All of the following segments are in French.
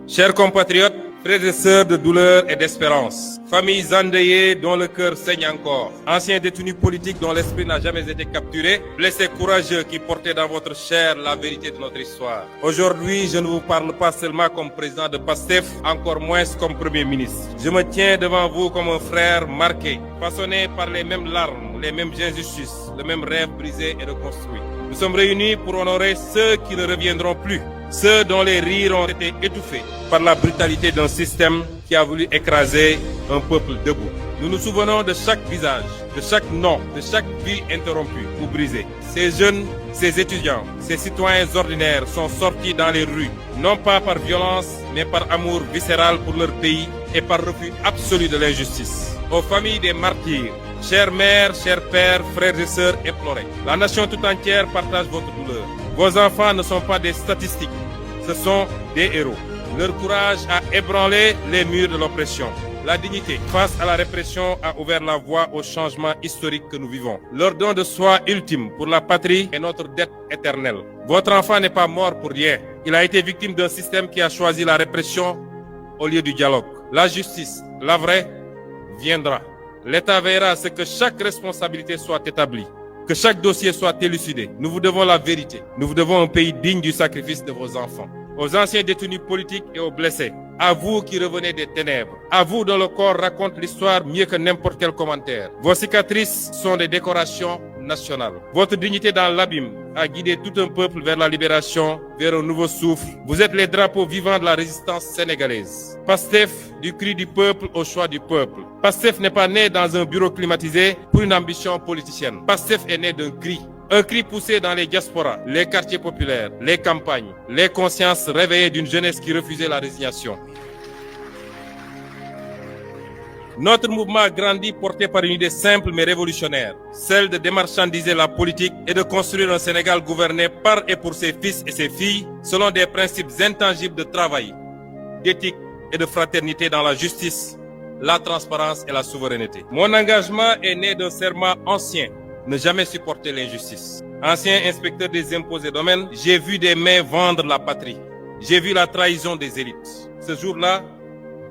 Chers compatriotes, frères et sœurs de douleur et d'espérance, familles endeuillées dont le cœur saigne encore, anciens détenus politiques dont l'esprit n'a jamais été capturé, blessés courageux qui portaient dans votre chair la vérité de notre histoire. Aujourd'hui, je ne vous parle pas seulement comme président de PASTEF, encore moins comme Premier ministre. Je me tiens devant vous comme un frère marqué, façonné par les mêmes larmes, les mêmes injustices, le même rêve brisé et reconstruit. Nous sommes réunis pour honorer ceux qui ne reviendront plus, ceux dont les rires ont été étouffés par la brutalité d'un système qui a voulu écraser un peuple debout. Nous nous souvenons de chaque visage, de chaque nom, de chaque vie interrompue ou brisée. Ces jeunes, ces étudiants, ces citoyens ordinaires sont sortis dans les rues, non pas par violence, mais par amour viscéral pour leur pays et par refus absolu de l'injustice. Aux familles des martyrs, chères mères, chers pères, frères et sœurs éplorés, la nation tout entière partage votre douleur. Vos enfants ne sont pas des statistiques, ce sont des héros. Leur courage a ébranlé les murs de l'oppression. La dignité face à la répression a ouvert la voie au changement historique que nous vivons. Leur don de soi ultime pour la patrie est notre dette éternelle. Votre enfant n'est pas mort pour rien. Il a été victime d'un système qui a choisi la répression au lieu du dialogue. La justice, la vraie, viendra. L'État veillera à ce que chaque responsabilité soit établie, que chaque dossier soit élucidé. Nous vous devons la vérité. Nous vous devons un pays digne du sacrifice de vos enfants. Aux anciens détenus politiques et aux blessés, à vous qui revenez des ténèbres, à vous dont le corps raconte l'histoire mieux que n'importe quel commentaire. Vos cicatrices sont des décorations nationales. Votre dignité dans l'abîme a guidé tout un peuple vers la libération, vers un nouveau souffle. Vous êtes les drapeaux vivants de la résistance sénégalaise. PASTEF, du cri du peuple au choix du peuple. PASTEF n'est pas né dans un bureau climatisé pour une ambition politicienne. PASTEF est né d'un cri. Un cri poussé dans les diasporas, les quartiers populaires, les campagnes, les consciences réveillées d'une jeunesse qui refusait la résignation. Notre mouvement grandit porté par une idée simple mais révolutionnaire, celle de démarchandiser la politique et de construire un Sénégal gouverné par et pour ses fils et ses filles selon des principes intangibles de travail, d'éthique et de fraternité dans la justice, la transparence et la souveraineté. Mon engagement est né d'un serment ancien. Ne jamais supporter l'injustice. Ancien inspecteur des impôts et domaines, j'ai vu des mains vendre la patrie. J'ai vu la trahison des élites. Ce jour-là,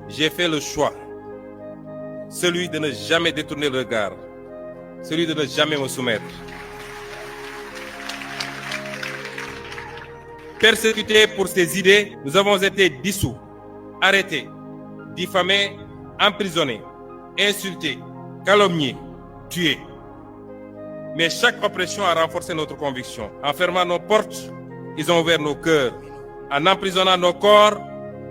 j'ai fait le choix. Celui de ne jamais détourner le regard. Celui de ne jamais me soumettre. Persécutés pour ces idées, nous avons été dissous, arrêtés, diffamés, emprisonnés, insultés, calomniés, tués. Mais chaque oppression a renforcé notre conviction. En fermant nos portes, ils ont ouvert nos cœurs. En emprisonnant nos corps,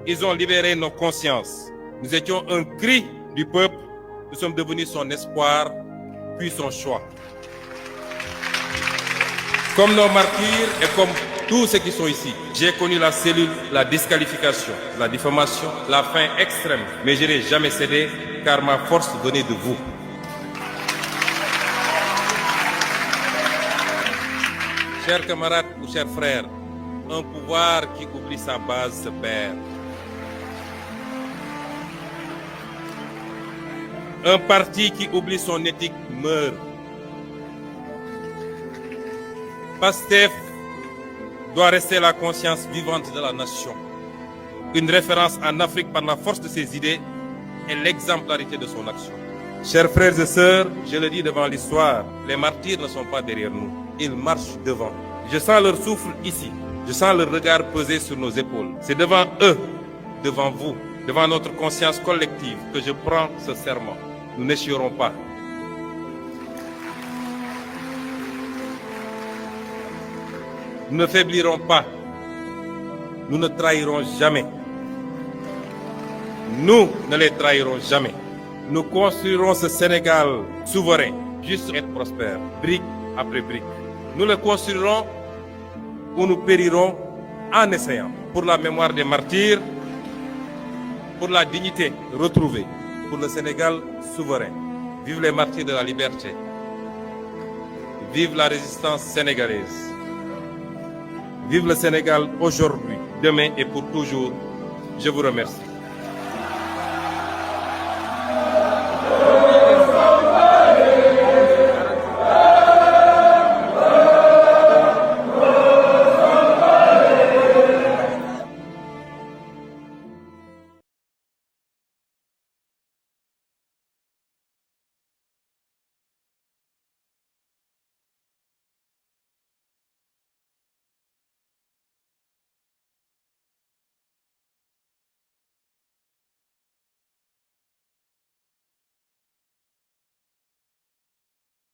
ils ont libéré nos consciences. Nous étions un cri du peuple. Nous sommes devenus son espoir, puis son choix. Comme nos martyrs et comme tous ceux qui sont ici, j'ai connu la cellule, la disqualification, la diffamation, la faim extrême. Mais je n'ai jamais cédé, car ma force venait de vous. Chers camarades ou chers frères, un pouvoir qui oublie sa base se perd. Un parti qui oublie son éthique meurt. PASTEF doit rester la conscience vivante de la nation. Une référence en Afrique par la force de ses idées et l'exemplarité de son action. Chers frères et sœurs, je le dis devant l'histoire, les martyrs ne sont pas derrière nous. Ils marchent devant. Je sens leur souffle ici. Je sens leur regard peser sur nos épaules. C'est devant eux, devant vous, devant notre conscience collective que je prends ce serment. Nous n'échouerons pas. Nous ne faiblirons pas. Nous ne trahirons jamais. Nous ne les trahirons jamais. Nous construirons ce Sénégal souverain, juste et prospère, brique après brique. Nous le construirons ou nous périrons en essayant. Pour la mémoire des martyrs, pour la dignité retrouvée, pour le Sénégal souverain. Vive les martyrs de la liberté. Vive la résistance sénégalaise. Vive le Sénégal aujourd'hui, demain et pour toujours. Je vous remercie.